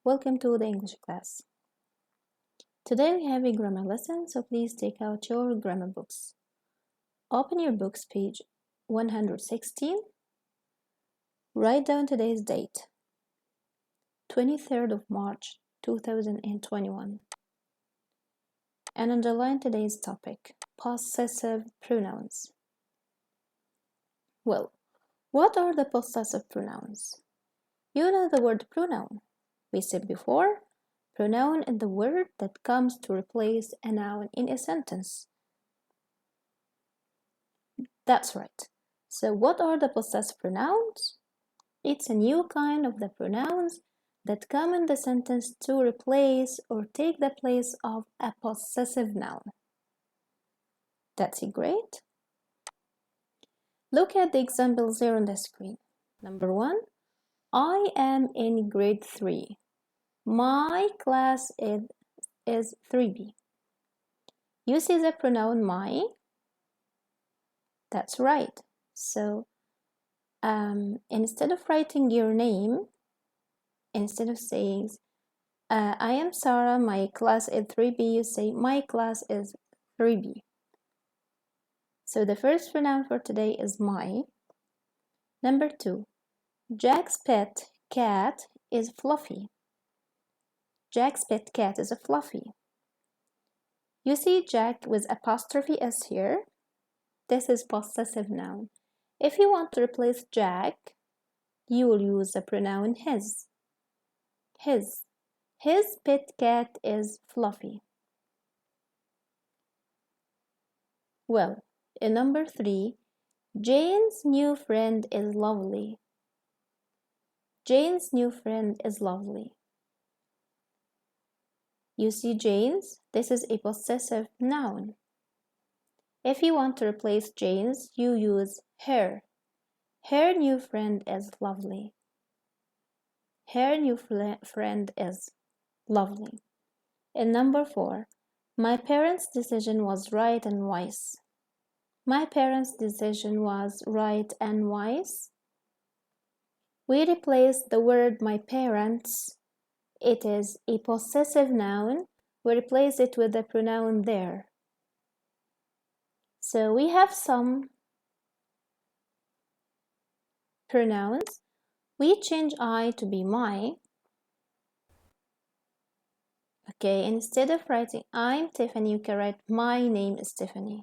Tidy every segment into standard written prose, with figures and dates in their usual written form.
Welcome to the English class. Today we have a grammar lesson, so please take out your grammar books. Open your books, page 116. Write down today's date, 23rd of March 2021. And underline today's topic, possessive pronouns. Well, what are the possessive pronouns? You know the word pronoun. We said before, pronoun is the word that comes to replace a noun in a sentence. That's right. So what are the possessive pronouns? It's a new kind of the pronouns that come in the sentence to replace or take the place of a possessive noun. That's great. Look at the examples here on the screen. Number 1, I am in grade 3. My class is 3B. You see the pronoun my? That's right. So instead of writing your name, instead of saying I am Sarah, my class is 3B, you say my class is 3B. So the first pronoun for today is my. Number 2, Jack's pet cat is Fluffy. Jack's pet cat is a Fluffy. You see Jack with apostrophe S here. This is possessive noun. If you want to replace Jack, you will use the pronoun his. His pet cat is Fluffy. Well, in number 3, Jane's new friend is lovely. Jane's new friend is lovely. You see Jane's? This is a possessive noun. If you want to replace Jane's, you use her. Her new friend is lovely. Her new friend is lovely. In number 4, my parents' decision was right and wise. My parents' decision was right and wise. We replace the word my parents. It is a possessive noun. We replace it with the pronoun their. So we have some pronouns. We change I to be my. Okay, instead of writing I'm Tiffany, you can write my name is Tiffany.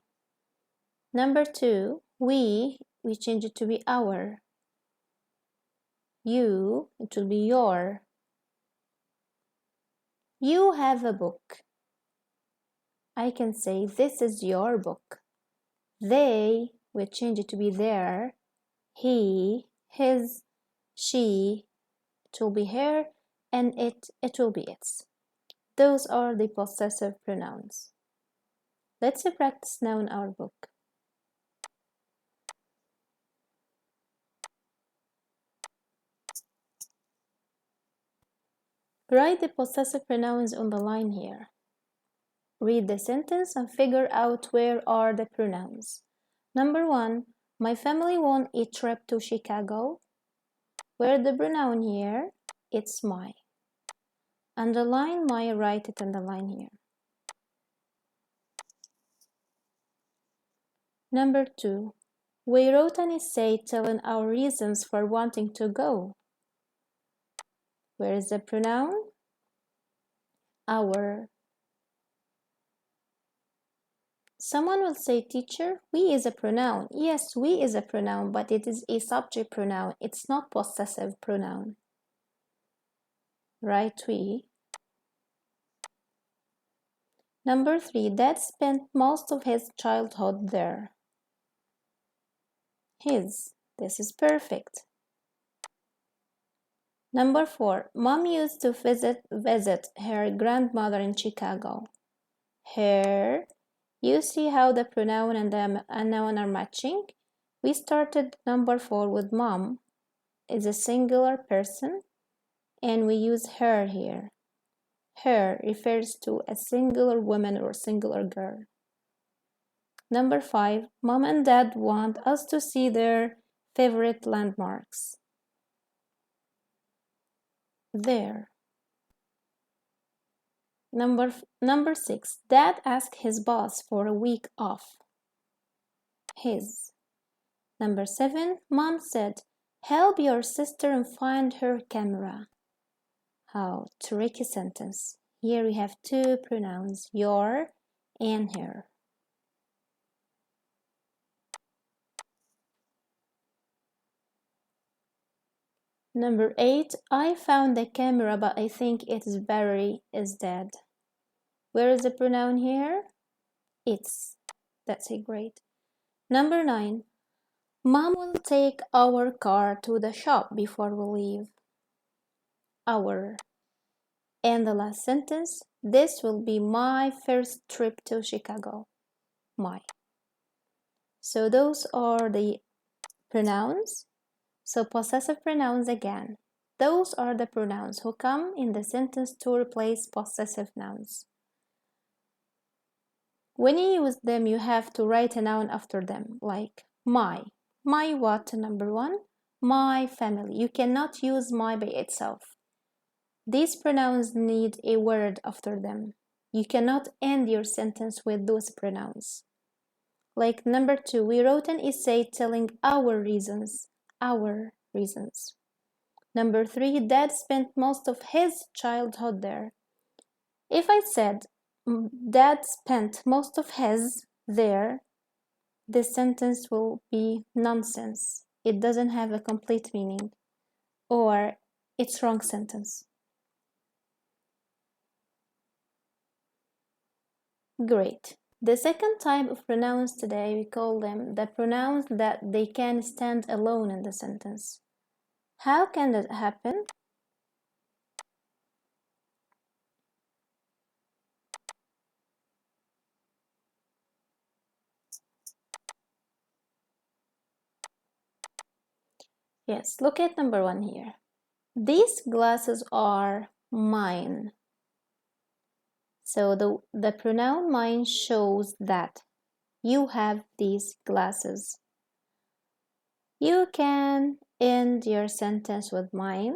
Number 2, we change it to be our. You, it will be your. You have a book. I can say this is your book. They, we change it to be their. He, his, she, it will be her, and it will be its. Those are the possessive pronouns. Let's practice now in our book. Write the possessive pronouns on the line here. Read the sentence and figure out where are the pronouns. Number 1, my family won a trip to Chicago. Where the pronoun here? It's my. Underline my, write it on the line here. Number 2, we wrote an essay telling our reasons for wanting to go. Where is the pronoun? Our. Someone will say, teacher, we is a pronoun. Yes, we is a pronoun, but it is a subject pronoun. It's not possessive pronoun. Right, we. Number 3, Dad spent most of his childhood there. His. This is perfect. Number 4, Mom used to visit her grandmother in Chicago. Her. You see how the pronoun and the noun are matching? We started number 4 with mom. It's a singular person, and we use her here. Her refers to a singular woman or singular girl. Number 5, Mom and Dad want us to see their favorite landmarks. There. Number 6. Dad asked his boss for a week off. His. Number 7. Mom said, help your sister and find her camera. How tricky sentence. Here we have two pronouns, your and her. Number 8. I found the camera, but I think its battery is dead. Where is the pronoun here? It's. That's a great. Number 9. Mom will take our car to the shop before we leave. Our. And the last sentence. This will be my first trip to Chicago. My. So those are the pronouns. So possessive pronouns again. Those are the pronouns who come in the sentence to replace possessive nouns. When you use them, you have to write a noun after them, like my. My what, number 1? My family. You cannot use my by itself. These pronouns need a word after them. You cannot end your sentence with those pronouns. Like number 2, we wrote an essay telling our reasons. Our reasons. Number 3, Dad spent most of his childhood there. If I said, Dad spent most of his there, this sentence will be nonsense. It doesn't have a complete meaning, or it's wrong sentence. Great. The second type of pronouns today, we call them the pronouns that they can stand alone in the sentence. How can that happen? Yes, look at number 1 here. These glasses are mine. So the pronoun mine shows that you have these glasses. You can end your sentence with mine.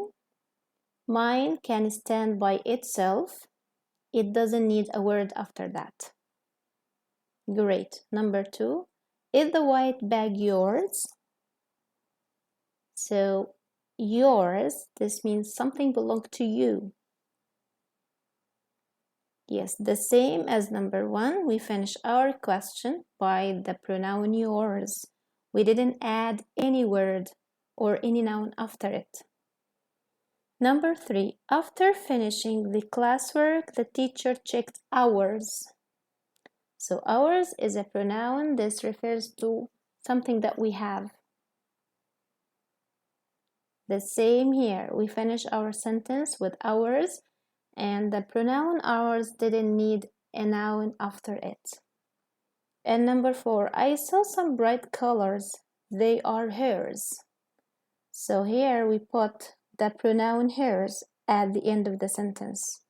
Mine can stand by itself. It doesn't need a word after that. Great. Number 2. Is the white bag yours? So yours, this means something belongs to you. Yes, the same as number 1, we finish our question by the pronoun yours. We didn't add any word or any noun after it. Number 3, after finishing the classwork, the teacher checked ours. So ours is a pronoun. This refers to something that we have. The same here. We finish our sentence with ours, and the pronoun ours didn't need a noun after it. And number 4, I saw some bright colors. They are hers. So here we put the pronoun hers at the end of the sentence.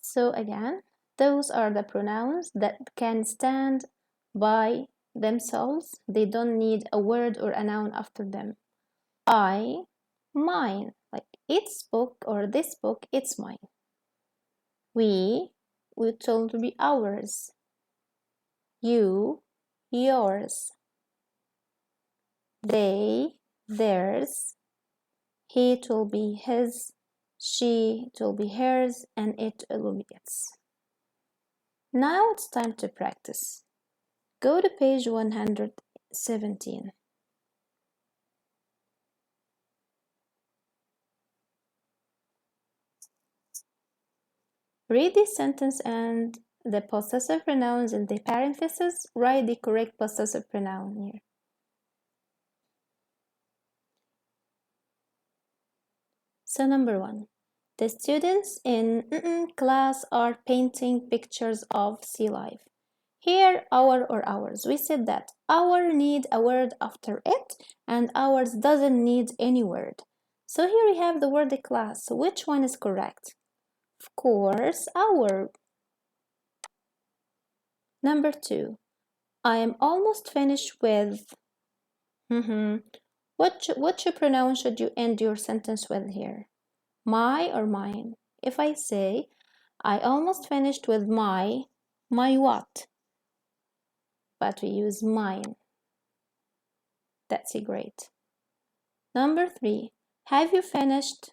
So again, those are the pronouns that can stand by themselves. They don't need a word or a noun after them. I, mine, like its book or this book, it's mine. We told to be ours. You, yours. They, theirs. He, it will be his. She, it will be hers, and it will be its. Now it's time to practice. Go to page 117. Read this sentence and the possessive pronouns in the parentheses. Write the correct possessive pronoun here. So number 1, the students in class are painting pictures of sea life. Here, our or ours. We said that our need a word after it, and ours doesn't need any word. So here we have the word class. So which one is correct? Of course, our. Number 2, I am almost finished with Which pronoun should you end your sentence with here? My or mine? If I say, I almost finished with my what? But we use mine. That's great. Number 3, have you finished?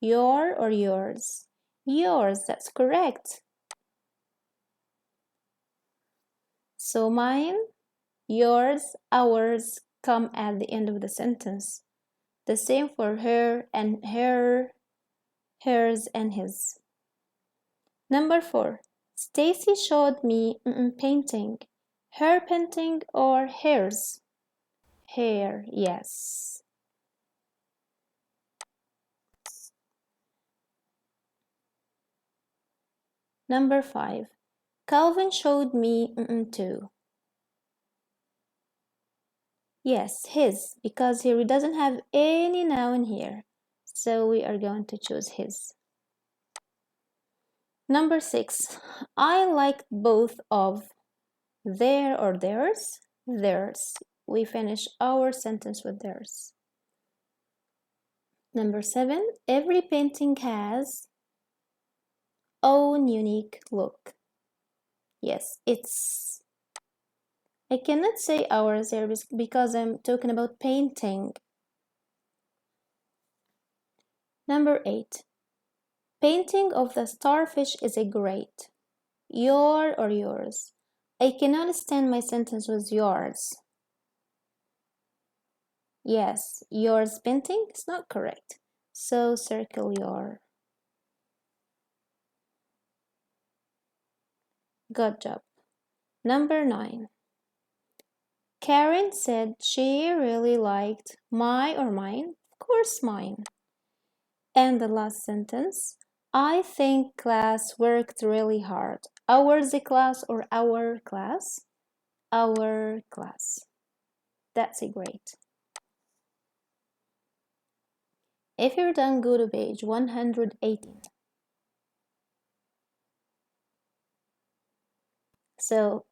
Your or yours? Yours, that's correct. So mine, yours, ours come at the end of the sentence. The same for her and her, hers and his. Number 4, Stacy showed me painting. Her painting or hers? Hair, yes. Number 5, Calvin showed me too. Yes, his, because here he doesn't have any noun here. So we are going to choose his. Number 6, I liked both of their or theirs. Theirs. We finish our sentence with theirs. Number 7, every painting has own unique look. Yes, it's. I cannot say ours here because I'm talking about painting. Number 8, painting of the starfish is a great. Your or yours? I cannot stand my sentence with yours. Yes, yours painting is not correct. So circle your. Good job. Number 9. Karen said she really liked my or mine. Of course, mine. And the last sentence. I think class worked really hard. Ours the class or our class? Our class. That's great. If you're done, go to page 118. So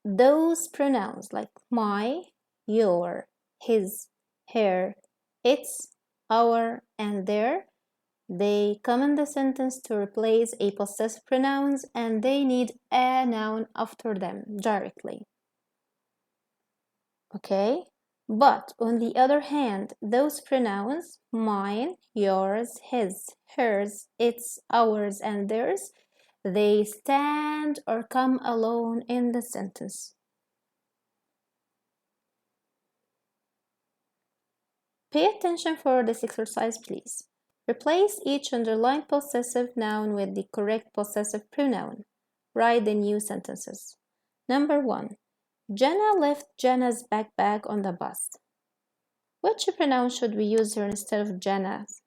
those pronouns like my, your, his, her, its, our, and their, they come in the sentence to replace a possessive pronouns and they need a noun after them directly. Okay? But on the other hand, those pronouns, mine, yours, his, hers, its, ours, and theirs, they stand or come alone in the sentence. Pay attention for this exercise, please. Replace each underlined possessive noun with the correct possessive pronoun. Write the new sentences. Number 1. Jenna left Jenna's backpack on the bus. Which pronoun should we use here instead of Jenna's?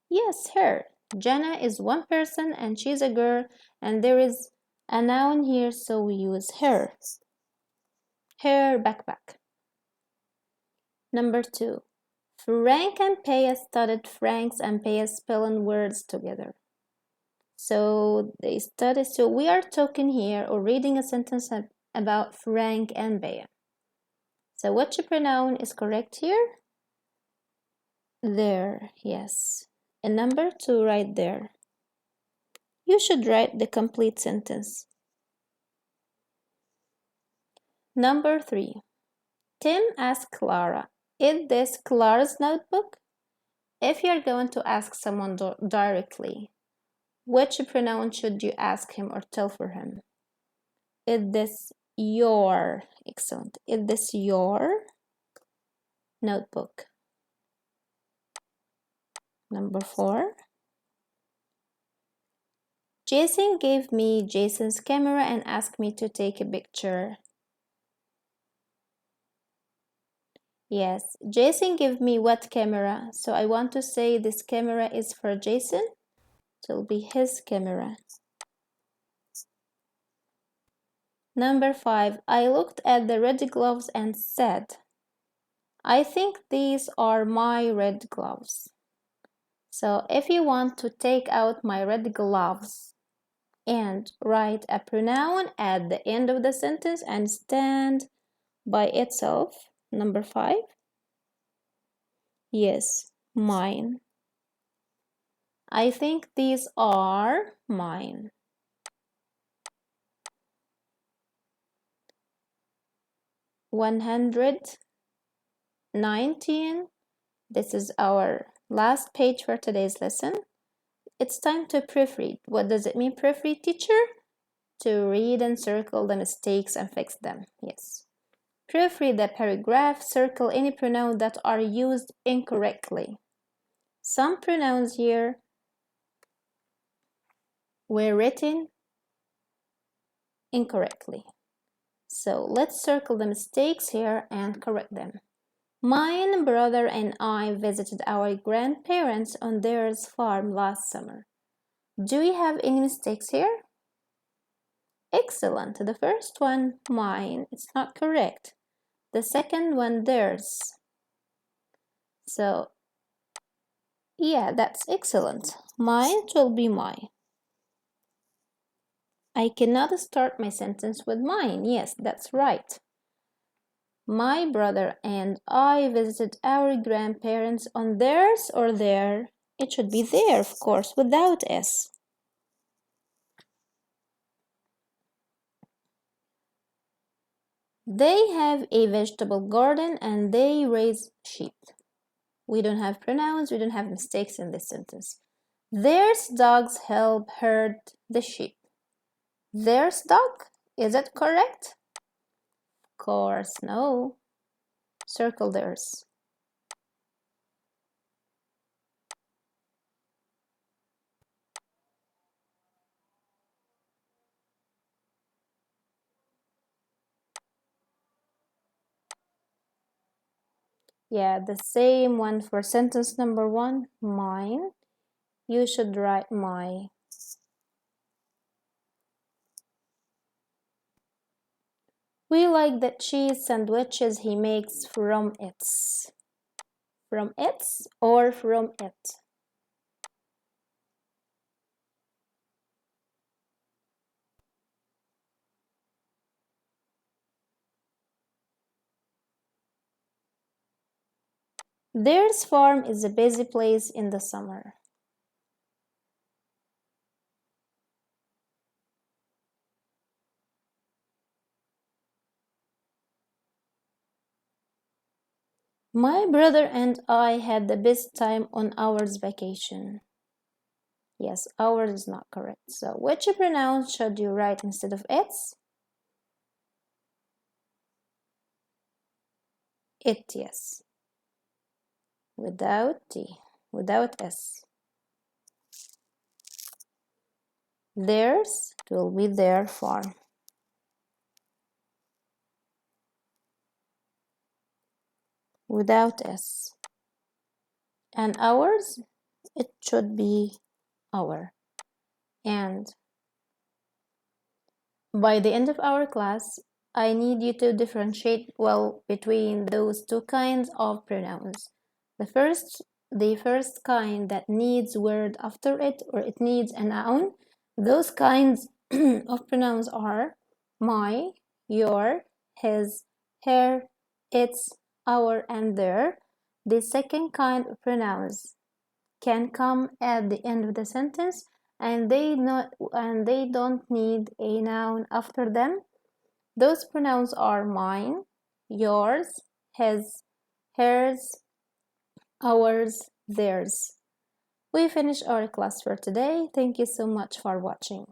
Yes, her. Jenna is one person and she's a girl, and there is a noun here, so we use her. Her backpack. Number 2. Frank and Paya studied Frank's and Paya's spelling words together. So they studied. So we are talking here or reading a sentence about Frank and Paya. So which pronoun is correct here? There, yes. And number 2 right there. You should write the complete sentence. Number 3. Tim asked Clara, is this Clara's notebook? If you're going to ask someone directly, which pronoun should you ask him or tell for him? Is this your? Excellent. Is this your notebook? Number 4. Jason gave me Jason's camera and asked me to take a picture. Yes, Jason gave me what camera? So I want to say this camera is for Jason. So it'll be his camera. Number 5. I looked at the red gloves and said, I think these are my red gloves. So if you want to take out my red gloves and write a pronoun at the end of the sentence and stand by itself, number 5, Yes, mine. I think these are mine. 119. This is our last page for today's lesson. It's time to proofread. What does it mean, proofread, teacher? To read and circle the mistakes and fix them. Yes. Proofread the paragraph, circle any pronouns that are used incorrectly. Some pronouns here were written incorrectly. So let's circle the mistakes here and correct them. My brother and I visited our grandparents on their farm last summer. Do we have any mistakes here? Excellent. The first one, mine, it's not correct. The second one, theirs. So, yeah, that's excellent. Mine will be mine. I cannot start my sentence with mine. Yes, that's right. My brother and I visited our grandparents on theirs or their. It should be there, of course, without S. They have a vegetable garden and they raise sheep. We don't have pronouns, we don't have mistakes in this sentence. There's dogs help herd the sheep. There's dog, is it correct? Of course, no. Circle theirs. Yeah, the same one for sentence number 1, mine. You should write my. We like the cheese sandwiches he makes from its. From its or from it? Theirs farm is a busy place in the summer. My brother and I had the best time on our vacation. Yes, ours is not correct. So which pronoun should you write instead of its? It, yes. Without T, without S. Theirs, it will be their farm. Without S. And ours, it should be our. And by the end of our class, I need you to differentiate well between those two kinds of pronouns. The first kind that needs word after it or it needs a noun. Those kinds of pronouns are my, your, his, her, its, our, and their. The second kind of pronouns can come at the end of the sentence and they don't need a noun after them. Those pronouns are mine, yours, his, hers, ours, theirs. We finish our class for today. Thank you so much for watching.